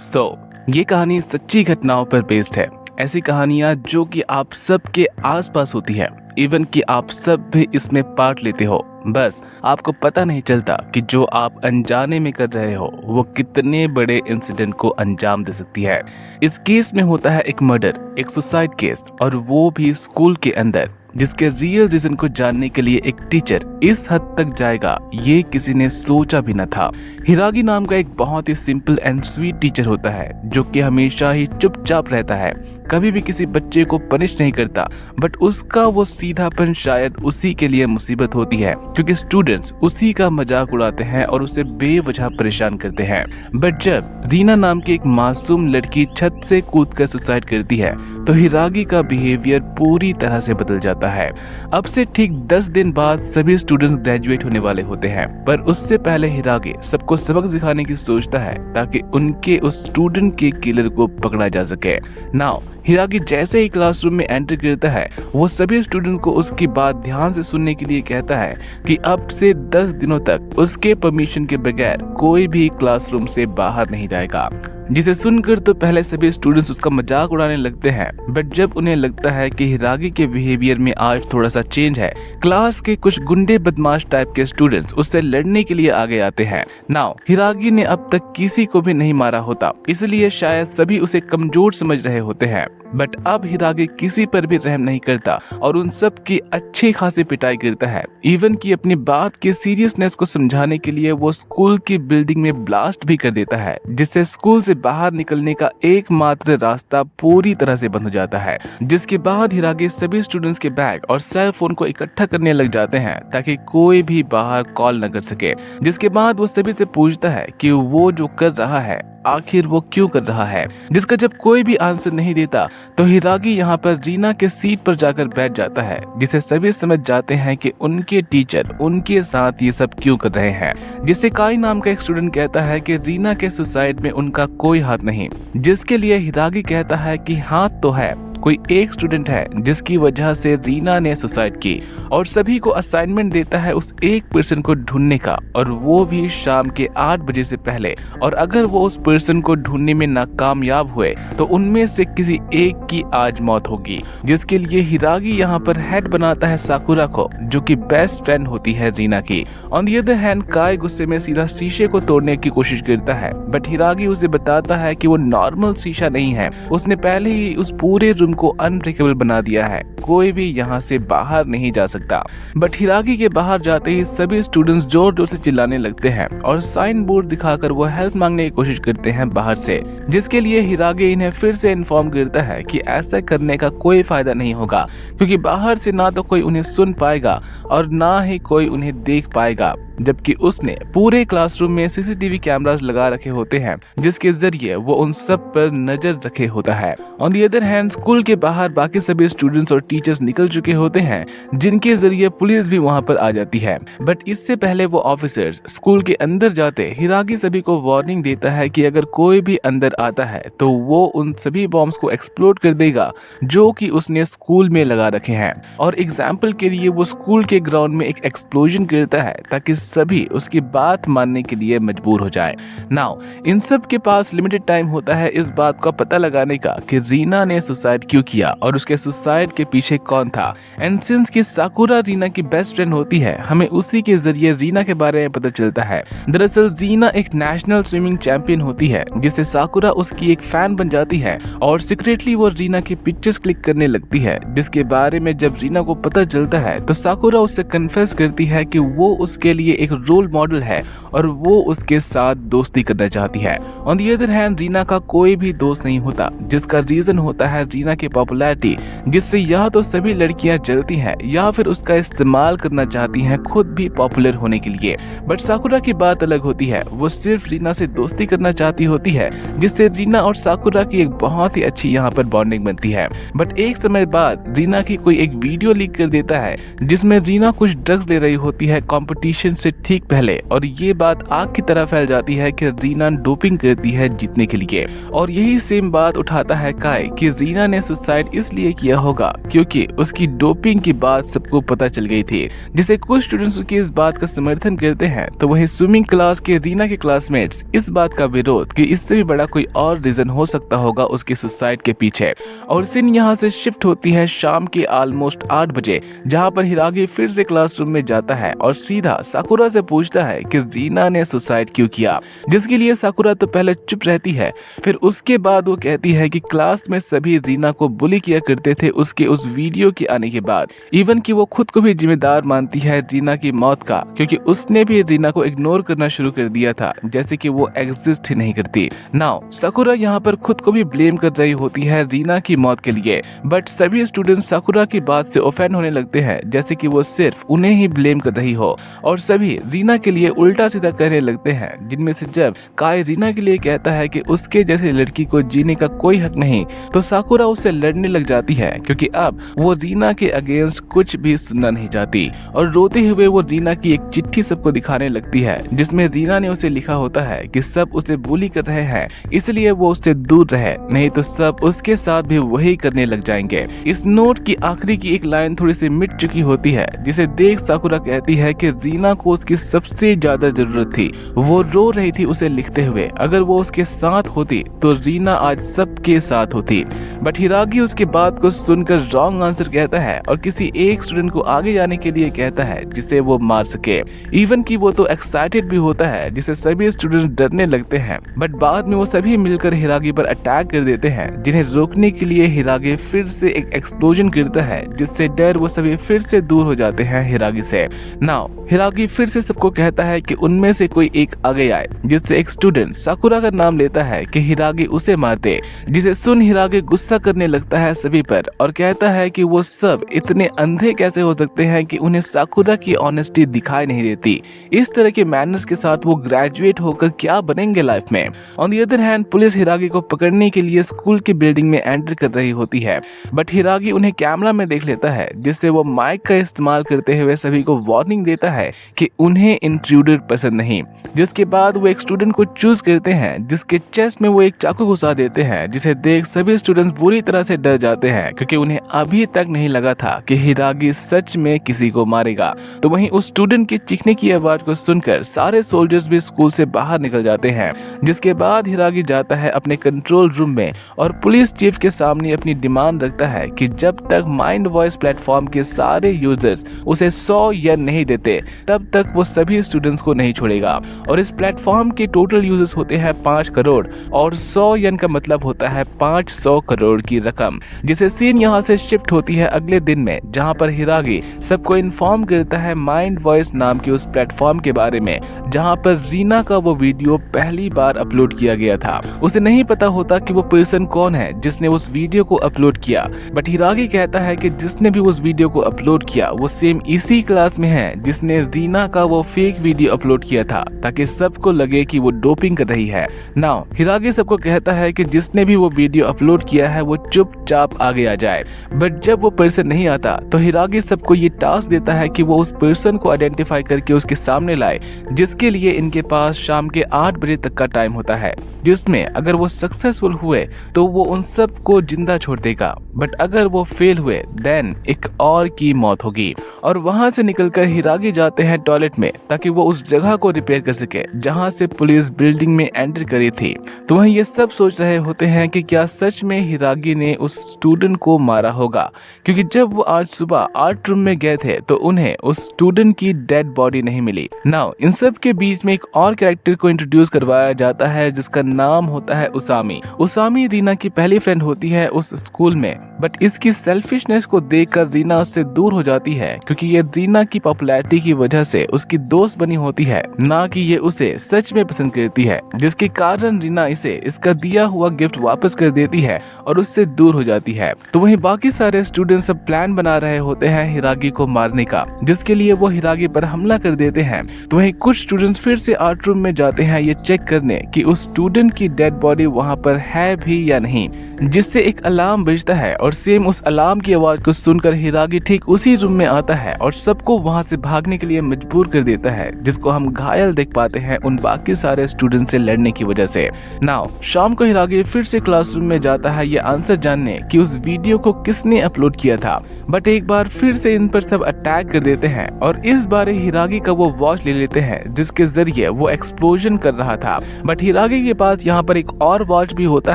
ये कहानी सच्ची घटनाओं पर बेस्ड है। ऐसी कहानियाँ जो कि आप सबके आसपास होती है, इवन कि आप सब भी इसमें पार्ट लेते हो, बस आपको पता नहीं चलता कि जो आप अनजाने में कर रहे हो वो कितने बड़े इंसिडेंट को अंजाम दे सकती है। इस केस में होता है एक मर्डर, एक सुसाइड केस, और वो भी स्कूल के अंदर, जिसके रियल रीजन को जानने के लिए एक टीचर इस हद तक जाएगा ये किसी ने सोचा भी न था। हिरागी नाम का एक बहुत ही सिंपल एंड स्वीट टीचर होता है जो कि हमेशा ही चुपचाप रहता है, कभी भी किसी बच्चे को पनिश नहीं करता, बट उसका वो सीधापन शायद उसी के लिए मुसीबत होती है, क्योंकि स्टूडेंट्स उसी का मजाक उड़ाते हैं और उसे बेवजह परेशान करते हैं। बट जब रीना नाम की एक मासूम लड़की छत से कूदकर सुसाइड करती है तो हिरागी का बिहेवियर पूरी तरह से बदल जाता है। अब से ठीक 10 दिन बाद सभी स्टूडेंट्स ग्रेजुएट होने वाले होते हैं, पर उससे पहले हिरागी सबको सबक सिखाने की सोचता है ताकि उनके उस स्टूडेंट के किलर को पकड़ा जा सके। नाउ हिरागी जैसे ही क्लासरूम में एंटर करता है वो सभी स्टूडेंट्स को उसकी बात ध्यान से सुनने के लिए कहता है कि अब से 10 दिनों तक उसके परमिशन के बगैर कोई भी क्लासरूम से बाहर नहीं जाएगा। जिसे सुनकर तो पहले सभी स्टूडेंट्स उसका मजाक उड़ाने लगते हैं, बट जब उन्हें लगता है कि हिरागी के बिहेवियर में आज थोड़ा सा चेंज है, क्लास के कुछ गुंडे बदमाश टाइप के स्टूडेंट्स उससे लड़ने के लिए आगे आते हैं। नाउ हिरागी ने अब तक किसी को भी नहीं मारा होता, इसलिए शायद सभी उसे कमजोर समझ रहे होते हैं, बट अब हिरागी किसी पर भी रहम नहीं करता और उन सब की अच्छी खासी पिटाई करता है। इवन कि अपनी बात की सीरियसनेस को समझाने के लिए वो स्कूल की बिल्डिंग में ब्लास्ट भी कर देता है, जिससे स्कूल से बाहर निकलने का एकमात्र रास्ता पूरी तरह से बंद हो जाता है। जिसके बाद हिरागी सभी स्टूडेंट्स के बैग और सेल फोन को इकट्ठा करने लग जाते हैं ताकि कोई भी बाहर कॉल न कर सके। जिसके बाद वो सभी से पूछता है कि वो जो कर रहा है आखिर वो क्यों कर रहा है, जिसका जब कोई भी आंसर नहीं देता तो हिरागी यहाँ पर रीना के सीट पर जाकर बैठ जाता है, जिसे सभी समझ जाते हैं कि उनके टीचर उनके साथ ये सब क्यों कर रहे हैं। जिससे काई नाम का एक स्टूडेंट कहता है कि रीना के सुसाइड में उनका कोई हाथ नहीं, जिसके लिए हिरागी कहता है कि हाथ तो है, कोई एक स्टूडेंट है जिसकी वजह से रीना ने सुसाइड की, और सभी को असाइनमेंट देता है उस एक पर्सन को ढूंढने का, और वो भी शाम के 8 बजे से पहले। और अगर वो उस पर्सन को ढूंढने में नाकामयाब हुए तो उनमें से किसी एक की आज मौत होगी। जिसके लिए हिरागी यहाँ पर हेड बनाता है साकुरा को, जो कि बेस्ट फ्रेंड होती है रीना की। ऑन द अदर हैंड काई गुस्से में सीधा शीशे को तोड़ने की कोशिश करता है, बट हिरागी उसे बताता है कि वो नॉर्मल शीशा नहीं है, उसने पहले ही उस पूरे को अनब्रेकेबल बना दिया है, कोई भी यहाँ से बाहर नहीं जा सकता। बट हिरागी के बाहर जाते ही सभी स्टूडेंट्स जोर जोर से चिल्लाने लगते हैं और साइन बोर्ड दिखाकर वो हेल्प मांगने की कोशिश करते हैं बाहर से। जिसके लिए हिरागी इन्हें फिर से इन्फॉर्म करता है कि ऐसा करने का कोई फायदा नहीं होगा, क्योंकि बाहर से ना तो कोई उन्हें सुन पाएगा और ना ही कोई उन्हें देख पाएगा, जबकि उसने पूरे क्लासरूम में सीसीटीवी कैमरास लगा रखे होते हैं, जिसके जरिए वो उन सब पर नजर रखे होता है। On the other hand school के बाहर बाकी सभी स्टूडेंट्स और टीचर्स निकल चुके होते हैं, जिनके जरिए पुलिस भी वहां पर आ जाती है। बट इससे पहले वो ऑफिसर्स स्कूल के अंदर जाते हिरागी सभी को वार्निंग देता है कि अगर कोई भी अंदर आता है तो वो उन सभी बॉम्ब्स को एक्सप्लोड कर देगा जो कि उसने स्कूल में लगा रखे हैं। और एग्जाम्पल के लिए वो स्कूल के ग्राउंड में एक एक्सप्लोजन करता है ताकि सभी उसकी बात मानने के लिए मजबूर हो जाएं। नाउ इन सब के पास लिमिटेड टाइम होता है इस बात का पता लगाने का कि रीना ने सुसाइड क्यों किया और उसके सुसाइड के पीछे कौन था। एंड सिंस की साकुरा रीना की बेस्ट फ्रेंड होती है, हमें उसी के जरिए रीना के बारे में पता चलता है। दरअसल रीना एक नेशनल स्विमिंग चैंपियन होती है, जिससे साकुरा उसकी एक फैन बन जाती है और सीक्रेटली वो रीना की पिक्चर्स क्लिक करने लगती है। जिसके बारे में जब रीना को पता चलता है तो साकुरा उससे कन्फेस करती है कि वो उसके लिए एक रोल मॉडल है और वो उसके साथ दोस्ती करना चाहती है। On the other hand Reena का कोई भी दोस्त नहीं होता, जिसका रीजन होता है रीना की पॉपुलैरिटी, जिससे या तो सभी लड़कियां जलती हैं या फिर उसका इस्तेमाल करना चाहती हैं खुद भी पॉपुलर होने के लिए। बट साकुरा की बात अलग होती है, वो सिर्फ रीना से दोस्ती करना चाहती होती है, जिससे रीना और साकुरा की एक बहुत ही अच्छी यहाँ पर बॉन्डिंग बनती है। बट एक समय बाद रीना की कोई एक वीडियो लीक कर देता है जिसमें रीना कुछ ड्रग्स ले रही होती है कंपटीशन से से ठीक पहले और ये बात आग की तरह फैल जाती है कि रीना डोपिंग करती है जीतने के लिए। और यही सेम बात उठाता है काय कि रीना ने सुसाइड इसलिए किया होगा क्योंकि उसकी डोपिंग की बात सबको पता चल गई थी, जिसे कुछ स्टूडेंट्स की इस बात का समर्थन करते हैं तो वहीं स्विमिंग क्लास के रीना के क्लासमेट्स इस बात का विरोध कि इससे भी बड़ा कोई और रीजन हो सकता होगा उसकी सुसाइड के पीछे। और सीन यहाँ से शिफ्ट होती है शाम के ऑलमोस्ट 8 बजे, जहाँ पर हिरागी फिर से क्लासरूम में जाता है और सीधा साकुरा से पूछता है कि रीना ने सुसाइड क्यों किया, जिसके लिए साकुरा तो पहले चुप रहती है, फिर उसके बाद वो कहती है कि क्लास में सभी रीना को बुली किया करते थे उसके उस वीडियो के आने के बाद, इवन कि वो खुद को भी जिम्मेदार मानती है रीना की मौत का, क्योंकि उसने भी रीना को इग्नोर करना शुरू कर दिया था जैसे कि वो एग्जिस्ट ही नहीं करती। नाउ साकुरा यहाँ पर खुद को भी ब्लेम कर रही होती है रीना की मौत के लिए, बट सभी स्टूडेंट साकुरा की बात से ऑफेंड होने लगते हैं जैसे कि वो सिर्फ उन्हें ही ब्लेम कर रही हो, और सभी रीना के लिए उल्टा सीधा कहने लगते हैं। जिनमें से जब काय रीना के लिए कहता है कि उसके जैसे लड़की को जीने का कोई हक नहीं, तो साकुरा उससे लड़ने लग जाती है क्योंकि अब वो रीना के अगेंस्ट कुछ भी सुनना नहीं चाहती। और रोते हुए वो रीना की एक चिट्ठी सबको दिखाने लगती है जिसमें रीना ने उसे लिखा होता है कि सब उसे बुली कर रहे हैं इसलिए वो उससे दूर रहे, नहीं तो सब उसके साथ भी वही करने लग जाएंगे। इस नोट की आखिरी की एक लाइन थोड़ी सी मिट चुकी होती है जिसे देख साकुरा कहती है कि रीना को उसकी सबसे ज्यादा जरूरत थी। वो रो रही थी उसे लिखते हुए, अगर वो उसके साथ होती तो रीना आज सबके साथ होती। बट हिरागी उसकी बात को सुनकर रॉन्ग आंसर कहता है और किसी एक स्टूडेंट को आगे जाने के लिए कहता है जिसे वो मार सके। इवन कि वो तो एक्साइटेड भी होता है जिसे सभी स्टूडेंट डरने लगते हैं, बट बाद में वो सभी मिलकर हिरागी पर अटैक कर देते हैं, जिन्हें रोकने के लिए हिरागी फिर से एक एक्सप्लोजन करता है जिससे डर वो सभी फिर से दूर हो जाते हैं हिरागी से। नाउ हिरागी फिर से सबको कहता है कि उनमें से कोई एक आगे आए, जिससे एक स्टूडेंट साकुरा का नाम लेता है कि हिरागी उसे मार दे, जिसे सुन हिरागी गुस्सा करने लगता है सभी पर और कहता है कि वो सब इतने अंधे कैसे हो सकते हैं कि उन्हें साकुरा की ऑनेस्टी दिखाई नहीं देती। इस तरह के मैनर्स के साथ वो ग्रेजुएट होकर क्या बनेंगे लाइफ में। On the other hand police हिरागी को पकड़ने के लिए स्कूल की बिल्डिंग में एंटर कर रही होती है, बट हिरागी उन्हें कैमरा में देख लेता है जिससे वो माइक का इस्तेमाल करते हुए सभी को वार्निंग देता है कि उन्हें इंट्रूडर पसंद नहीं। जिसके बाद वो एक स्टूडेंट को चूज करते हैं जिसके चेस्ट में वो एक चाकू घुसा देते हैं, जिसे देख सभी स्टूडेंट्स बुरी तरह से डर जाते हैं क्योंकि उन्हें अभी तक नहीं लगा था कि हिरागी सच में किसी को मारेगा। तो वहीं उस स्टूडेंट के चीखने की आवाज को सुनकर सारे सोल्जर्स भी स्कूल से बाहर निकल जाते हैं। जिसके बाद हिरागी जाता है अपने कंट्रोल रूम में और पुलिस चीफ के सामने अपनी डिमांड रखता है कि जब तक माइंड वॉइस प्लेटफॉर्म के सारे यूजर्स उसे 100 येन नहीं देते तब तक वो सभी स्टूडेंट्स को नहीं छोड़ेगा। और इस प्लेटफॉर्म के टोटल यूजर्स होते हैं 5 करोड़ और 100 येन का मतलब होता है 500 करोड़ की रकम। जिसे सीन यहाँ से शिफ्ट होती है अगले दिन में, जहाँ पर हिरागी सबको इन्फॉर्म करता है माइंड वॉइस नाम के उस प्लेटफॉर्म के बारे में जहाँ पर रीना का वो वीडियो पहली बार अपलोड किया गया था। उसे नहीं पता होता कि वो पर्सन कौन है जिसने उस वीडियो को अपलोड किया, बट हिरागी कहता है कि जिसने भी उस वीडियो को अपलोड किया वो सेम इसी क्लास में है जिसने रीना का वो फेक वीडियो अपलोड किया था ताकि सबको लगे कि वो डोपिंग कर रही है। नाउ हिरागी सबको कहता है कि जिसने भी वो वीडियो अपलोड किया है वो चुपचाप आगे आ जाए, बट जब वो पर्सन नहीं आता तो हिरागी सबको ये टास्क देता है कि वो उस पर्सन को आइडेंटिफाई करके उसके सामने लाए, जिसके लिए इनके पास शाम के 8 बजे तक का टाइम होता है, जिसमें अगर वो सक्सेसफुल हुए तो वो उन सब को जिंदा छोड़ देगा, बट अगर वो फेल हुए देन एक और की मौत होगी। और वहां से निकलकर हिरागी जाते हैं टॉयलेट में ताकि वो उस जगह को रिपेयर कर सके जहां से पुलिस बिल्डिंग में एंटर करी थी। तो वहीं ये सब सोच रहे होते हैं कि क्या सच में हिरागी ने उस स्टूडेंट को मारा होगा, क्योंकि जब वो आज सुबह आर्ट रूम में गए थे तो उन्हें उस स्टूडेंट की डेड बॉडी नहीं मिली। नाउ इन सब के बीच में एक और कैरेक्टर को इंट्रोड्यूस करवाया जाता है जिसका नाम होता है उसामी। उसामी रीना की पहली फ्रेंड होती है उस स्कूल में, बट इसकी सेल्फिशनेस को देखकर रीना उससे दूर हो जाती है क्योंकि ये रीना की पॉपुलैरिटी की वजह से उसकी दोस्त बनी होती है, ना कि ये उसे सच में पसंद करती है, जिसके कारण रीना इसे इसका दिया हुआ गिफ्ट वापस कर देती है और उससे दूर हो जाती है। तो वहीं बाकी सारे स्टूडेंट सब प्लान बना रहे होते हैं हिरागी को मारने का, जिसके लिए वो हिरागी पर हमला कर देते हैं। तो वहीं कुछ स्टूडेंट्स फिर से आर्ट रूम में जाते हैं ये चेक करने कि उस स्टूडेंट की डेड बॉडी वहां पर है भी या नहीं, जिससे एक अलार्म बजता है और और सेम उस अलार्म की आवाज को सुनकर हिरागी ठीक उसी रूम में आता है और सबको वहां से भागने के लिए मजबूर कर देता है, जिसको हम घायल देख पाते हैं उन बाकी सारे स्टूडेंट से लड़ने की वजह से। नाउ शाम को हिरागी फिर से क्लासरूम में जाता है ये आंसर जानने कि उस वीडियो को किसने अपलोड किया था, बट एक बार फिर से इन पर सब अटैक कर देते हैं और इस बार हिरागी का वो वॉच ले लेते हैं जिसके जरिए वो एक्सप्लोजन कर रहा था। बट हिरागी के पास यहाँ पर एक और वॉच भी होता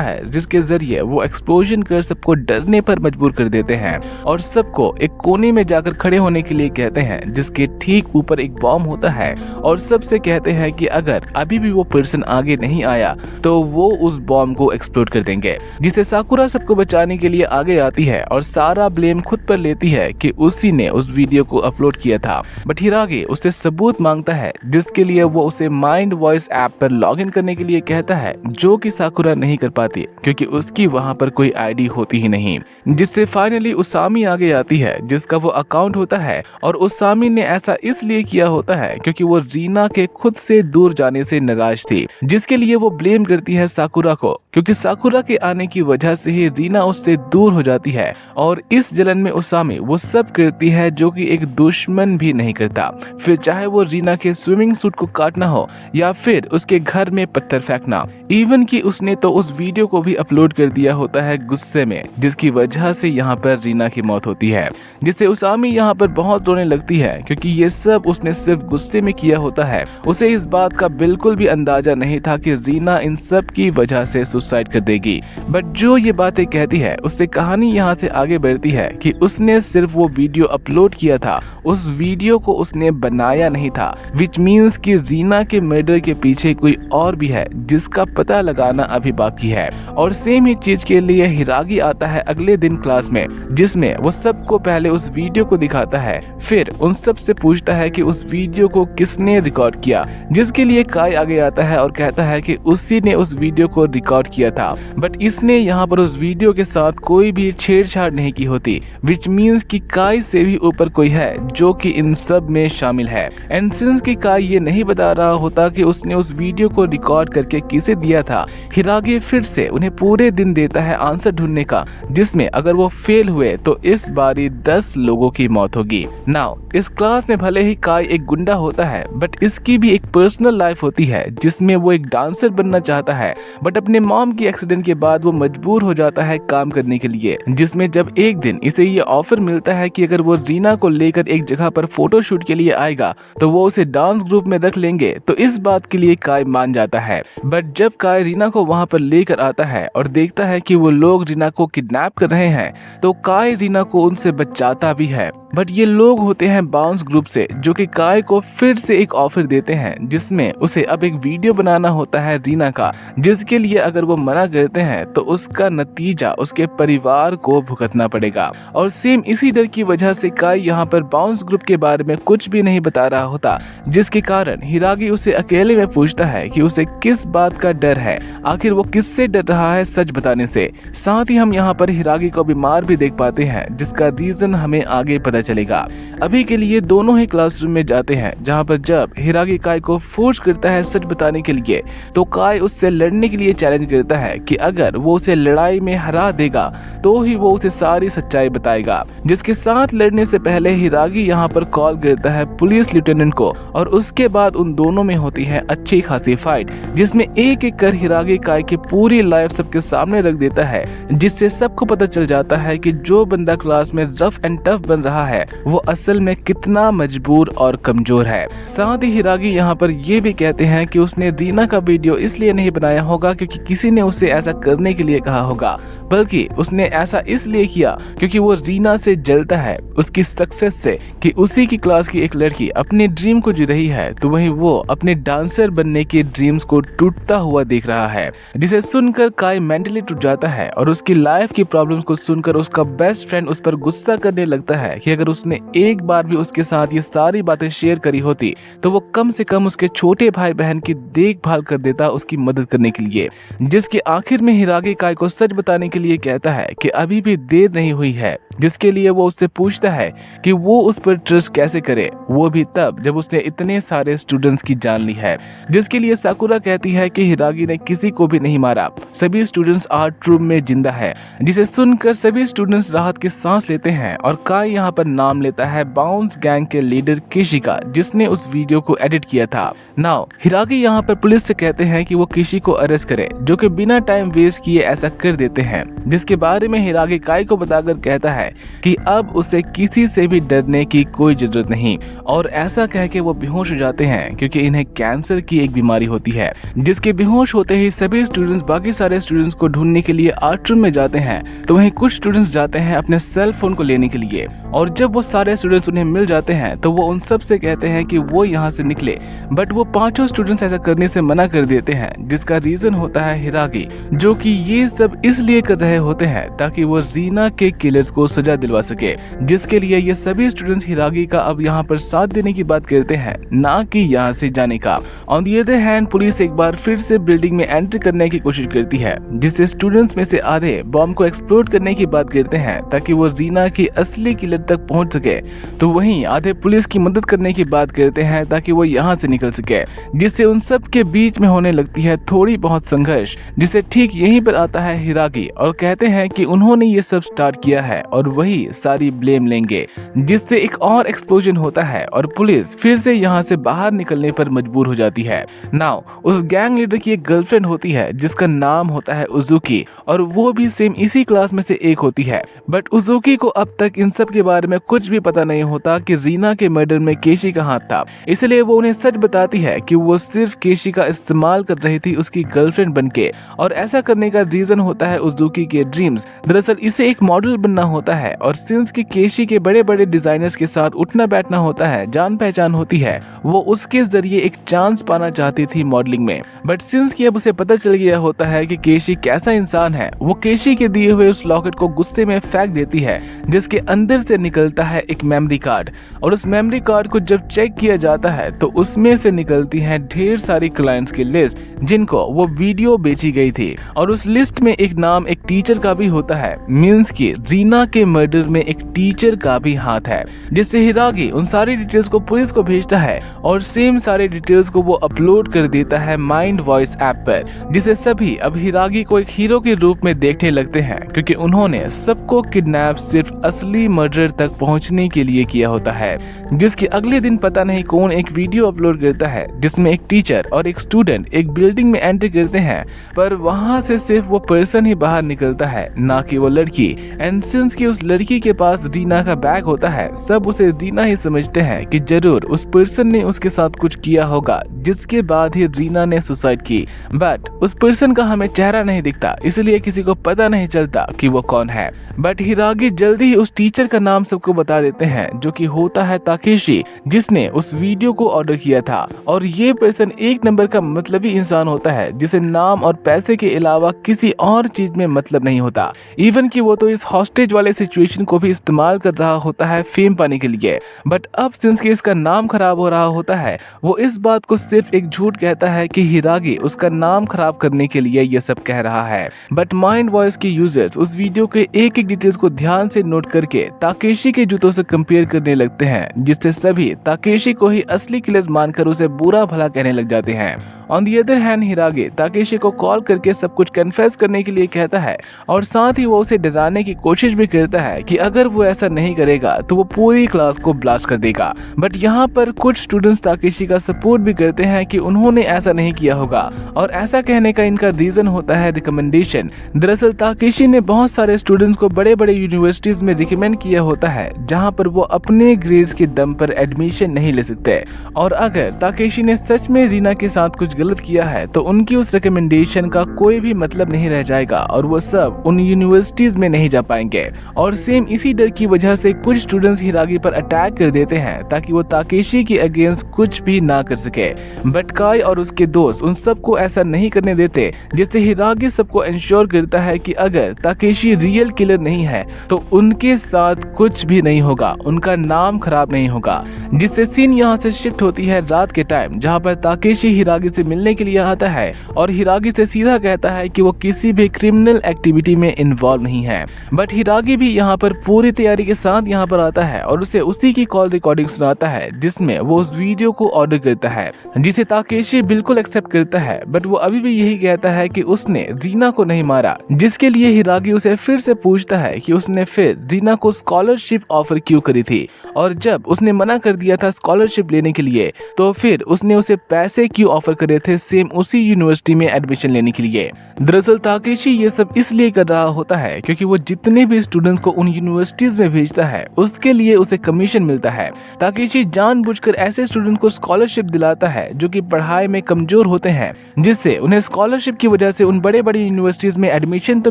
है जिसके जरिए वो एक्सप्लोजन कर सबको डरने पर मजबूर कर देते हैं और सबको एक कोने में जाकर खड़े होने के लिए कहते हैं, जिसके ठीक ऊपर एक बॉम्ब होता है और सबसे कहते हैं कि अगर अभी भी वो पर्सन आगे नहीं आया तो वो उस बॉम्ब को एक्सप्लोड कर देंगे। जिसे साकुरा सबको बचाने के लिए आगे आती है और सारा ब्लेम खुद पर लेती है कि उसी ने उस वीडियो को अपलोड किया था। बट हिरागी उससे सबूत मांगता है जिसके लिए वो उसे माइंड वॉइस ऐप पर लॉगिन करने के लिए कहता है, जो कि साकुरा नहीं कर पाती क्योंकि उसकी वहां पर कोई आईडी होती ही नहीं। जिससे फाइनली उसामी आगे आती है जिसका वो अकाउंट होता है और उसामी ने ऐसा इसलिए किया होता है क्योंकि वो रीना के खुद से दूर जाने से नाराज थी, जिसके लिए वो ब्लेम करती है साकुरा को क्योंकि साकुरा के आने की वजह से ही रीना उससे दूर हो जाती है और इस जलन में उसामी वो सब करती है जो कि एक दुश्मन भी नहीं करता, फिर चाहे वो रीना के स्विमिंग सूट को काटना हो या फिर उसके घर में पत्थर फेंकना। इवन कि उसने तो उस वीडियो को भी अपलोड कर दिया होता है गुस्से में, जिसकी वजह से यहाँ पर रीना की मौत होती है, जिससे उसामी यहाँ पर बहुत रोने लगती है क्योंकि ये सब उसने सिर्फ गुस्से में किया होता है। उसे इस बात का बिल्कुल भी अंदाजा नहीं था कि रीना इन सब की वजह से सुसाइड कर देगी। बट जो ये बातें कहती है उससे कहानी यहाँ से आगे बढ़ती है कि उसने सिर्फ वो वीडियो अपलोड किया था, उस वीडियो को उसने बनाया नहीं था, विच मीन्स कि रीना के मर्डर के पीछे कोई और भी है जिसका पता लगाना अभी बाकी है। और सेम ही चीज के लिए हिरागी आता है अगले दिन क्लास में, जिसमें वो सबको पहले उस वीडियो को दिखाता है, फिर उन सब से पूछता है कि उस वीडियो को किसने रिकॉर्ड किया, जिसके लिए काई आगे आता है और कहता है कि उसी ने उस वीडियो को रिकॉर्ड किया था, बट इसने यहाँ पर उस वीडियो के साथ कोई भी छेड़छाड़ नहीं की होती, विच मीन्स कि काई से भी ऊपर कोई है जो कि इन सब में शामिल है। एंड सिंस कि काई ये नहीं बता रहा होता कि उसने उस वीडियो को रिकॉर्ड करके किसे दिया था, हिरागी फिर से उन्हें पूरे दिन देता है आंसर ढूंढने का, जिसमें अगर वो फेल हुए तो इस बारी 10 लोगों की मौत होगी। नाउ इस क्लास में भले ही काई एक गुंडा होता है बट इसकी भी एक पर्सनल लाइफ होती है जिसमें वो एक डांसर बनना चाहता है, बट अपने मॉम की एक्सीडेंट के बाद वो मजबूर हो जाता है काम करने के लिए, जिसमें जब एक दिन इसे ये ऑफर मिलता है कि अगर वो रीना को लेकर एक जगह पर फोटो शूट के लिए आएगा तो वो उसे डांस ग्रुप में रख लेंगे, तो इस बात के लिए काई मान जाता है। बट जब काई रीना को वहां पर लेकर आता है और देखता है कि वो लोग रीना को किडनैप कर रहे हैं तो काई रीना को उनसे बचाता भी है, बट ये लोग होते हैं बाउंस ग्रुप से जो कि काई को फिर से एक ऑफर देते हैं जिसमें उसे अब एक वीडियो बनाना होता है रीना का, जिसके लिए अगर वो मना करते हैं तो उसका नतीजा उसके परिवार को भुगतना पड़ेगा। और सेम इसी डर की वजह से काई यहाँ पर बाउंस ग्रुप के बारे में कुछ भी नहीं बता रहा होता, जिसके कारण हिरागी उसे अकेले में पूछता है कि उसे किस बात का डर है, आखिर वो किससे डर रहा है सच बताने से। साथ ही हम यहाँ पर हिरागी को बीमार भी देख पाते हैं जिसका रीजन हमें आगे पता चलेगा। अभी के लिए दोनों ही क्लासरूम में जाते हैं जहाँ पर जब हिरागी काई को फोर्स करता है सच बताने के लिए तो काई उससे लड़ने के लिए चैलेंज करता है कि अगर वो उसे लड़ाई में हरा देगा तो ही वो उसे सारी सच्चाई बताएगा, जिसके साथ लड़ने से पहले हिरागी यहाँ पर कॉल करता है पुलिस लेफ्टिनेंट को और उसके बाद उन दोनों में होती है अच्छी खासी फाइट, जिसमें एक एक कर हिरागी काई की पूरी लाइफ सबके सामने रख देता है, जिससे सबको पता चल जाता है कि जो बंदा क्लास में रफ एंड टफ बन रहा है वो असल में कितना मजबूर और कमजोर है। साथ ही हिरागी यहाँ पर ये भी कहते हैं कि उसने रीना का वीडियो इसलिए नहीं बनाया होगा क्योंकि किसी ने उसे ऐसा करने के लिए कहा होगा, बल्कि उसने ऐसा इसलिए किया क्योंकि वो रीना से जलता है, उसकी सक्सेस से कि उसी की क्लास की एक लड़की अपने ड्रीम को जी रही है तो वहीं वो अपने डांसर बनने के ड्रीम्स को टूटता हुआ देख रहा है, जिसे सुनकर काई मेंटली टूट जाता है और उसकी लाइफ की प्रॉब्लम्स को सुनकर उसका बेस्ट फ्रेंड उस पर गुस्सा करने लगता है कि अगर उसने एक बार भी उसके साथ ये सारी बातें शेयर करी होती तो वो कम से कम उसके छोटे भाई बहन की देखभाल कर देता उसकी मदद करने के लिए, जिसके आखिर में हिरागी काई को सच बताने के लिए कहता है कि अभी भी देर नहीं हुई है, जिसके लिए वो उससे पूछता है कि वो उस पर ट्रस्ट कैसे करे, वो भी तब जब उसने इतने सारे स्टूडेंट्स की जान ली है, जिसके लिए साकुरा कहती है कि हिरागी ने किसी को भी नहीं मारा, सभी स्टूडेंट्स आर्ट रूम में जिंदा है, जिसे सुन सुनकर सभी स्टूडेंट्स राहत की सांस लेते हैं और काई यहाँ पर नाम लेता है बाउंस गैंग के लीडर किशी का, जिसने उस वीडियो को एडिट किया था। नाउ हिरागी यहाँ पर पुलिस से कहते हैं कि वो किशी को अरेस्ट करे, जो कि बिना टाइम वेस्ट किए ऐसा कर देते हैं, जिसके बारे में हिरागी काई को बताकर कहता है कि अब उसे किसी से भी डरने की कोई जरूरत नहीं, और ऐसा कह के वो बेहोश हो जाते हैं क्योंकि इन्हें कैंसर की एक बीमारी होती है, जिसके बेहोश होते ही सभी स्टूडेंट्स बाकी सारे स्टूडेंट्स को ढूंढने के लिए आर्टरूम में जाते हैं। तो वहीं कुछ स्टूडेंट्स जाते हैं अपने सेल फोन को लेने के लिए, और जब वो सारे स्टूडेंट्स उन्हें मिल जाते हैं तो वो उन सब से कहते हैं कि वो यहाँ से निकले, बट वो पांचों स्टूडेंट्स ऐसा करने से मना कर देते हैं, जिसका रीजन होता है हिरागी, जो कि ये सब इसलिए कर रहे होते हैं ताकि वो रीना के किलर्स को सजा दिलवा सके, जिसके लिए ये सभी स्टूडेंट्स हिरागी का अब यहाँ पर साथ देने की बात करते हैं, ना कि यहाँ से जाने का। On the other hand police एक बार फिर से बिल्डिंग में एंटर करने की कोशिश करती है, जिससे स्टूडेंट्स में से आधे बॉम्ब को एक्सप्लोड करने की बात करते हैं ताकि वो रीना की असली किलर तक पहुंच सके, तो वहीं आधे पुलिस की मदद करने की बात करते हैं ताकि वो यहाँ से निकल सके, जिससे उन सब के बीच में होने लगती है थोड़ी बहुत संघर्ष, जिससे ठीक यहीं पर आता है हिरागी और कहते हैं कि उन्होंने ये सब स्टार्ट किया है और वही सारी ब्लेम लेंगे, जिससे एक और एक्सप्लोजन होता है और पुलिस फिर से यहाँ से बाहर निकलने पर मजबूर हो जाती है। नाउ उस गैंग लीडर की एक गर्लफ्रेंड होती है जिसका नाम होता है उजुकी, और वो भी सेम इसी क्लास में से एक होती है, बट उजुकी को अब तक इन सब के बारे में कुछ भी पता नहीं होता कि रीना के मर्डर में केशी का हाथ था, इसलिए वो उन्हें सच बताती है कि वो सिर्फ केशी का इस्तेमाल कर रही थी उसकी गर्लफ्रेंड बनके, और ऐसा करने का रीजन होता है उजुकी के ड्रीम्स। दरअसल इसे एक मॉडल बनना होता है, और सिंस की केशी के बड़े बड़े डिजाइनर्स के साथ उठना बैठना होता है, जान पहचान होती है, वो उसके जरिए एक चांस पाना चाहती थी मॉडलिंग में, बट सिंस की अब उसे पता चल गया होता है कि केशी कैसा इंसान है, वो केशी के दिए हुए उस लॉकेट को गुस्से में फेंक देती है, जिसके अंदर से निकलता है एक मेमोरी कार्ड, और उस मेमोरी कार्ड को जब चेक किया जाता है तो उसमें से निकलती है ढेर सारी क्लाइंट्स की लिस्ट जिनको वो वीडियो बेची गई थी, और उस लिस्ट में एक नाम एक टीचर का भी होता है, मींस कि रीना के मर्डर में एक टीचर का भी हाथ है, जिससे हिरागी उन सारी डिटेल्स को पुलिस को भेजता है और सेम सारे डिटेल्स को वो अपलोड कर देता है माइंड वॉइस ऐप पर, जिसे सभी अब हिरागी को एक हीरो के रूप में देखने लगते हैं, क्योंकि उन्होंने सबको किडनैप सिर्फ असली मर्डर तक पहुंचने के लिए किया होता है। जिसके अगले दिन पता नहीं कौन एक वीडियो अपलोड करता है जिसमें एक टीचर और एक स्टूडेंट एक बिल्डिंग में एंटर करते हैं, पर वहां से सिर्फ वो पर्सन ही बाहर निकलता है, ना कि वो लड़की। एंड सिंस कि उस लड़की के पास रीना का बैग होता है, सब उसे रीना ही समझते हैं कि जरूर उस पर्सन ने उसके साथ कुछ किया होगा, जिसके बाद ही रीना ने सुसाइड की, बट उस पर्सन का हमें चेहरा नहीं दिखता, इसलिए किसी को पता नहीं चलता कि वो कौन है। बट हिरागी जल्दी ही उस टीचर का नाम सबको बता देते हैं, जो कि होता है ताकेशी, जिसने उस वीडियो को ऑर्डर किया था, और ये पर्सन एक नंबर का मतलबी इंसान होता है, जिसे नाम और पैसे के अलावा किसी और चीज में मतलब नहीं होता। इवन कि वो तो इस हॉस्टेज वाले सिचुएशन को भी इस्तेमाल कर रहा होता है फेम पाने के लिए, बट अब सिंस कि इसका नाम खराब हो रहा होता है, वो इस बात को सिर्फ एक झूठ कहता है कि हिरागी उसका नाम खराब करने के लिए ये सब कह रहा है। बट माइंड वॉइस के यूजर्स उस वीडियो के एक एक डिटेल्स को ध्यान से नोट करके ताकेशी के जूतों से कंपेयर करने लगते हैं, जिससे सभी ताकेशी को ही असली किलर मानकर उसे बुरा भला कहने लग जाते हैं। On the other hand हिरागी Takeshi को कॉल करके सब कुछ कन्फेस करने के लिए कहता है, और साथ ही वो उसे डराने की कोशिश भी करता है कि अगर वो ऐसा नहीं करेगा तो वो पूरी क्लास को ब्लास्ट कर देगा। बट यहाँ पर कुछ स्टूडेंट्स ताकेशी का सपोर्ट भी करते हैं कि उन्होंने ऐसा नहीं किया होगा, और ऐसा कहने का इनका रीजन होता है रिकमेंडेशन। दरअसल ताकेशी ने बहुत सारे स्टूडेंट्स को बड़े बड़े यूनिवर्सिटीज में रिकमेंड किया होता है, जहाँ पर वो अपने ग्रेड्स के दम पर एडमिशन नहीं ले सकते, और अगर ताकेशी ने सच में रीना के साथ कुछ गलत किया है तो उनकी उस रिकमेंडेशन का कोई भी मतलब नहीं रह जाएगा, और वो सब उन यूनिवर्सिटीज में नहीं जा पाएंगे। और सेम इसी डर की वजह से कुछ स्टूडेंट्स हिरागी पर अटैक कर देते हैं ताकि वो ताकेशी के अगेंस्ट कुछ भी ना कर सके, बट काई और उसके दोस्त उन सबको ऐसा नहीं करने देते, जिससे हिरागी सबको इंश्योर करता है कि अगर ताकेशी रियल किलर नहीं है तो उनके साथ कुछ भी नहीं होगा, उनका नाम खराब नहीं होगा। जिससे सीन यहाँ से शिफ्ट होती है रात के टाइम, जहाँ पर ताकेशी हिरागी से मिलने के लिए आता है और हिरागी से सीधा कहता है कि वो किसी भी क्रिमिनल एक्टिविटी में इन्वॉल्व नहीं है। बट हिरागी भी यहाँ पर पूरी तैयारी के साथ यहाँ पर आता है और उसे उसी की कॉल रिकॉर्डिंग सुनाता है जिसमें वो उस वीडियो को ऑर्डर करता है, जिसे ताकेशी बिल्कुल एक्सेप्ट करता है। बट वो अभी भी यही कहता है कि उसने रीना को नहीं मारा, जिसके लिए हिरागी उसे फिर से पूछता है कि उसने फिर रीना को स्कॉलरशिप ऑफर क्यों करी थी, और जब उसने मना कर दिया था स्कॉलरशिप लेने के लिए तो फिर उसने उसे पैसे क्यों ऑफर करे थे सेम उसी यूनिवर्सिटी में एडमिशन लेने के लिए। दरअसल ताकेशी ये सब इसलिए कर रहा होता है क्योंकि वो जितने भी स्टूडेंट्स को उन यूनिवर्सिटीज में भेजता है उसके लिए उसे कमीशन मिलता है। ताकेशी जानबूझकर ऐसे स्टूडेंट को स्कॉलरशिप दिलाता है जो कि पढ़ाई में कमजोर होते हैं, जिससे उन्हें स्कॉलरशिप की वजह से उन बड़े बड़े यूनिवर्सिटीज में एडमिशन तो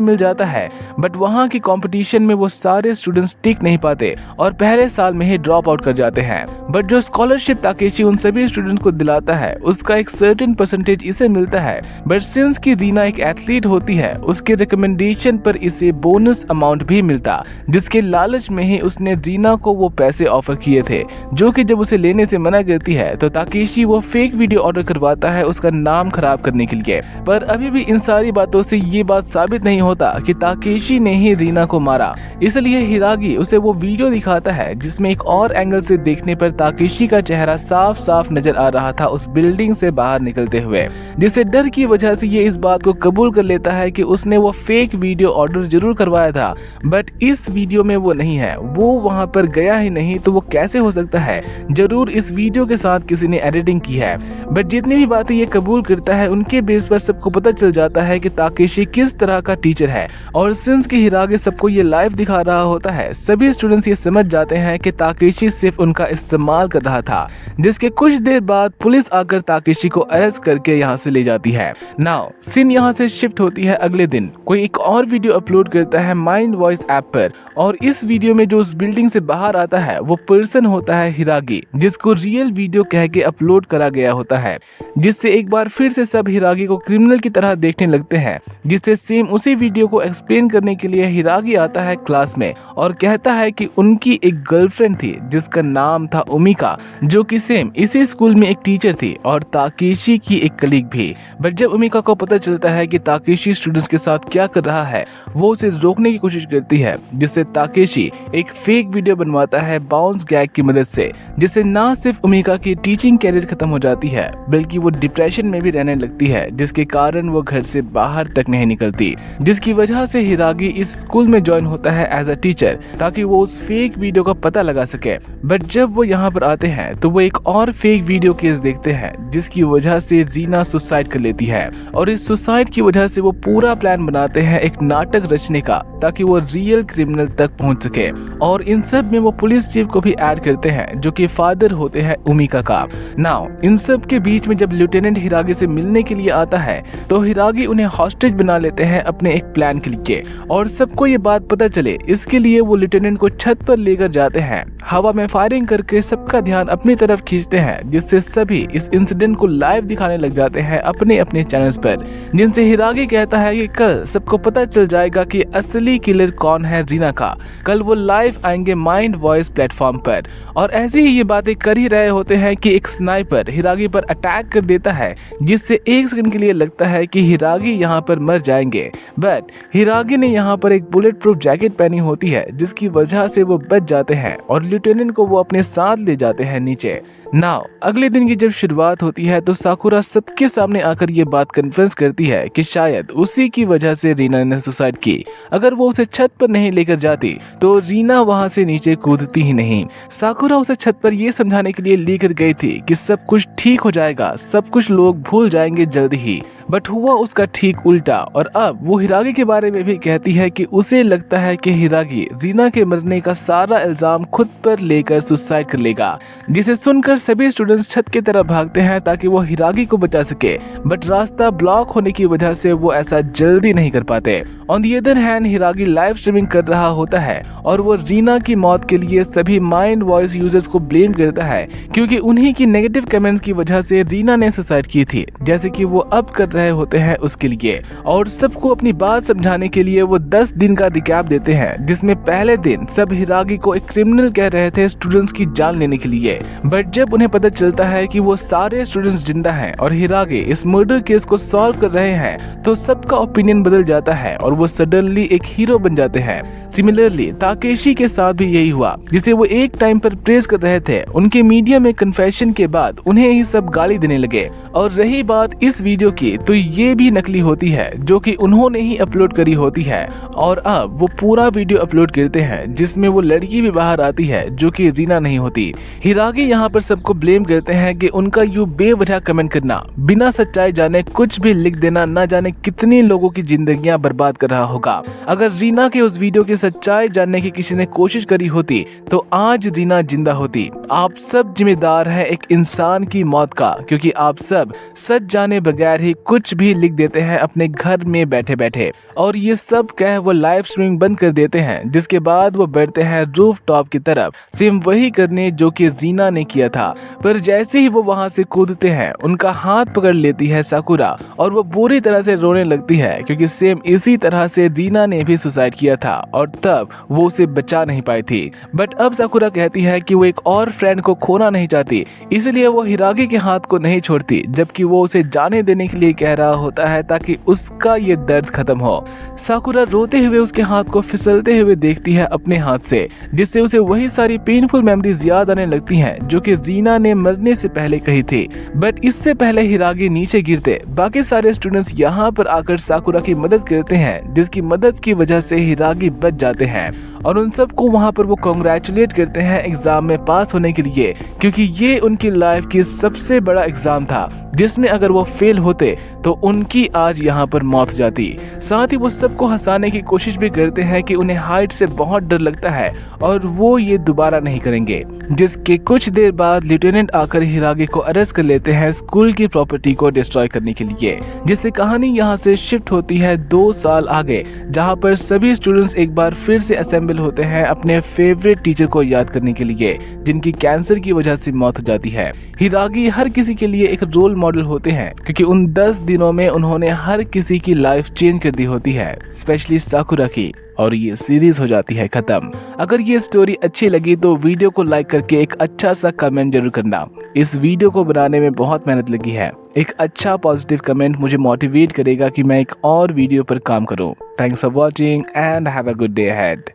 मिल जाता है, बट वहाँ की कंपटीशन में वो सारे स्टूडेंट्स टिक नहीं पाते और पहले साल में ही ड्रॉप आउट कर जाते हैं। बट जो स्कॉलरशिप ताकेशी उन सभी स्टूडेंट्स को दिलाता है उसका एक सर्टेन परसेंटेज इसे मिलता है। बट सिंस की रीना एक एथलीट होती है उसके रिकमेंडेशन पर इसे बोनस अमाउंट भी मिलता, जिसके लालच में ही उसने रीना को वो पैसे ऑफर किए थे, जो कि जब उसे लेने से मना करती है तो ताकेशी वो फेक वीडियो ऑर्डर करवाता है उसका नाम खराब करने के लिए। पर अभी भी इन सारी बातों से ये बात साबित नहीं होता कि ताकेशी ने ही रीना को मारा, इसलिए हिरागी उसे वो वीडियो दिखाता है जिसमें एक और एंगल से देखने पर ताकेशी का चेहरा साफ साफ नजर आ रहा था उस बिल्डिंग से बाहर निकलते हुए, जिससे डर की वजह से ये इस बात को कबूल कर लेता है कि उसने वो फेक वीडियो ऑर्डर जरूर करवाया था, बट इस वीडियो में वो नहीं है, वो वहां पर गया ही नहीं, तो वो कैसे हो सकता है, जरूर इस वीडियो के साथ किसी ने एडिटिंग की है। बट जितनी भी बातें ये कबूल करता है उनके बेस पर सबको पता चल जाता है कि ताकेशी किस तरह का टीचर है, और सिंस के हिरागी सबको ये लाइव दिखा रहा होता है सभी स्टूडेंट्स ये समझ जाते हैं कि ताकेशी सिर्फ उनका इस्तेमाल कर रहा था, जिसके कुछ देर बाद पुलिस आकर ताकेशी को अरेस्ट करके यहाँ से ले जाती है। नाउ सीन यहाँ से शिफ्ट होती है अगले दिन, कोई एक और वीडियो अपलोड करता है माइंड वॉइस ऐप पर, और इस वीडियो में जो उस बिल्डिंग से बाहर आता है वो पर्सन होता है हिरागी, जिसको रियल वीडियो कह के अपलोड करा गया होता है, जिससे एक बार फिर से सब हिरागी को क्रिमिनल की तरह देखने लगते हैं। जिससे सेम उसी वीडियो को एक्सप्लेन करने के लिए हिरागी आता है क्लास में और कहता है कि उनकी एक गर्लफ्रेंड थी जिसका नाम था उमिका, जो कि सेम इसी स्कूल में एक टीचर थी और ताकेशी की एक कलीग भी। बट जब उमिका को पता चलता है कि ताकेशी स्टूडेंट्स के साथ क्या कर रहा है वो उसे रोकने की कोशिश करती है, जिससे ताकेशी एक फेक वीडियो बनवाता है बाउंस गैग की मदद से, जिससे ना सिर्फ उमिका की टीचिंग कैरियर खत्म हो जाती है बल्कि वो डिप्रेशन में भी रहने लगती है, जिसके कारण वो घर से बाहर तक नहीं निकलती, जिसकी वजह से हिरागी इस स्कूल में ज्वाइन होता है एज अ टीचर ताकि वो उस फेक वीडियो का पता लगा सके। बट जब वो यहाँ पर आते हैं तो वो एक और फेक वीडियो केस देखते हैं जिसकी वजह से रीना सुसाइड कर लेती है, और इस सुसाइड की वजह से वो पूरा प्लान बनाते हैं एक नाटक रचने का ताकि वो रियल क्रिमिनल तक पहुंच सके। और इन सब में वो पुलिस चीफ को भी ऐड करते हैं जो कि फादर होते हैं उमिका का। नाउ इन सब के बीच में जब लेफ्टिनेंट हिरागी से मिलने के लिए आता है तो हिरागी उन्हें हॉस्टेज बना लेते हैं अपने एक प्लान के लिए, और सबको ये बात पता चले इसके लिए वो लेफ्टिनेंट को छत पर लेकर जाते हैं, हवा में फायरिंग करके सबका ध्यान अपनी तरफ खींचते हैं, जिससे सभी इस इंसिडेंट को लाइव दिखाने लग जाते हैं अपने अपने चैनल्स पर, जिनसे हिरागी कहता है कि कल सबको पता चल जाएगा कि असली किलर कौन है रीना का, कल वो लाइव आएंगे माइंड वॉइस प्लेटफॉर्म पर। और ऐसे ही ये बातें कर ही रहे होते हैं कि एक स्नाइपर हिरागी पर अटैक कर देता है, जिससे एक सेकंड के लिए लगता है कि हिरागी यहाँ पर मर जाएंगे, बट हिरागी ने यहाँ पर एक बुलेट प्रूफ जैकेट पहनी होती है जिसकी वजह से वो बच जाते हैं और लेफ्टिनेंट को वो अपने साथ ले जाते हैं नीचे। नाउ अगले दिन की जब शुरुआत होती है तो साकुरा सबके सामने आकर ये बात कन्फेस करती है कि शायद उसी की वजह से रीना ने सुसाइड की, अगर वो उसे छत पर नहीं लेकर जाती तो रीना वहां से नीचे कूदती ही नहीं। साकुरा उसे छत पर ये समझाने के लिए लेकर गई थी कि सब कुछ ठीक हो जाएगा, सब कुछ लोग भूल जाएंगे जल्दी ही, बट हुआ उसका ठीक उल्टा। और अब वो हिरागी के बारे में भी कहती है कि उसे लगता है कि हिरागी रीना के मरने का सारा इल्जाम खुद पर लेकर सुसाइड कर लेगा, जिसे सुनकर सभी स्टूडेंट्स छत की तरफ भागते हैं ताकि वो हिरागी को बचा सके, बट रास्ता ब्लॉक होने की वजह से वो ऐसा जल्दी नहीं कर पाते। On the other hand हिरागी live streaming कर रहा होता है और वो रीना की मौत के लिए सभी माइंड वॉइस यूजर्स को ब्लेम करता है, क्योंकि उन्हीं की नेगेटिव कमेंट्स की वजह से रीना ने सुसाइड की थी, जैसे कि वो अब कर रहे होते हैं उसके लिए। और सबको अपनी बात समझाने के लिए वो 10 दिन का रिकैप देते हैं, जिसमें पहले दिन सब हिरागी को एक क्रिमिनल कह रहे थे स्टूडेंट्स की जान लेने के लिए, बट जब उन्हें पता चलता है कि वो सारे स्टूडेंट्स जिंदा हैं हैं और हिरागे इस मर्डर केस को सॉल्व कर रहे हैं तो सबका ओपिनियन बदल जाता है और वो सडनली एक हीरो बन जाते हैं। सिमिलरली ताकेशी के साथ भी यही हुआ, जिसे वो एक टाइम पर प्रेज कर रहे थे। उनके मीडिया में कन्फेशन के बाद उन्हें ही सब गाली देने लगे। और रही बात इस वीडियो की, तो ये भी नकली होती है जो कि उन्होंने ही अपलोड करी होती है। और अब वो पूरा वीडियो अपलोड करते हैं जिसमें वो लड़की भी बाहर आती है जो कि रीना नहीं होती। हिरागे यहाँ पर सबको ब्लेम करते हैं कि उनका यूं बेवजह कमेंट करना, बिना सच्चाई जाने कुछ भी लिख देना, ना जाने कितनी लोगों की जिंदगियां बर्बाद कर रहा होगा। अगर रीना के उस वीडियो की सच्चाई जानने की किसी ने कोशिश करी होती तो आज रीना जिंदा होती। आप सब जिम्मेदार हैं एक इंसान की मौत का, क्योंकि आप सब सच जाने बगैर ही कुछ भी लिख देते हैं अपने घर में बैठे बैठे। और ये सब कह वो लाइव स्ट्रीमिंग बंद कर देते हैं, जिसके बाद वो बढ़ते हैं रूफ टॉप की तरफ, सेम वही करने जो कि रीना ने किया था। पर जैसे ही वो वहां से कूदते हैं, उनका हाथ पकड़ लेती है साकुरा और वो बुरी तरह से रोने लगती है, क्योंकि सेम इसी तरह से रीना ने भी सुसाइड किया था और तब वो उसे बचा नहीं पाई थी। बट अब साकुरा कहती है कि वो एक और फ्रेंड को खोना नहीं चाहती, इसलिए वो हिरागे के हाथ को नहीं छोड़ती, जबकि वो उसे जाने देने के लिए कह रहा होता है ताकि उसका ये दर्द खत्म हो। साकुरा रोते हुए उसके हाथ को फिसलते हुए देखती है अपने हाथ से, जिससे उसे वही सारी पेनफुल मेमोरीज याद आने लगती हैं जो कि रीना ने मरने से पहले कही थी। बट इससे पहले हिरागे नीचे गिरते बाकी सारे स्टूडेंट्स यहाँ पर आकर साकुरा की मदद करते हैं, जिसकी मदद की वजह से हिरागे बच जाते हैं और उन सबको वहाँ पर वो कांग्रेचुलेट करते हैं एग्जाम में पास होने के लिए, क्योंकि ये उनकी लाइफ की सबसे बड़ा एग्जाम था जिसमें अगर वो फेल होते तो उनकी आज यहाँ पर मौत हो जाती। साथ ही वो सबको हंसाने की कोशिश भी करते हैं कि उन्हें हाइट से बहुत डर लगता है और वो ये दोबारा नहीं करेंगे। जिसके कुछ देर बाद लेफ्टिनेंट आकर हिरागे को अरेस्ट कर लेते हैं स्कूल की प्रॉपर्टी को डिस्ट्रॉय करने के लिए, जिससे कहानी यहाँ से शिफ्ट होती है 2 साल आगे, जहाँ पर सभी स्टूडेंट्स एक बार फिर से असेंबल होते हैं अपने फेवरेट टीचर को याद करने के लिए, जिनकी कैंसर की वजह से मौत हो जाती है। हिरागे हर किसी के लिए एक रोल मॉडल होते हैं, क्योंकि उन 10 दिनों में उन्होंने हर किसी की लाइफ चेंज कर दी होती है, स्पेशली साकुरा की। और ये सीरीज हो जाती है खत्म। अगर ये स्टोरी अच्छी लगी तो वीडियो को लाइक करके एक अच्छा सा कमेंट जरूर करना। इस वीडियो को बनाने में बहुत मेहनत लगी है। एक अच्छा पॉजिटिव कमेंट मुझे मोटिवेट करेगा कि मैं एक और वीडियो पर काम करूं। Thanks for watching and have a good day ahead.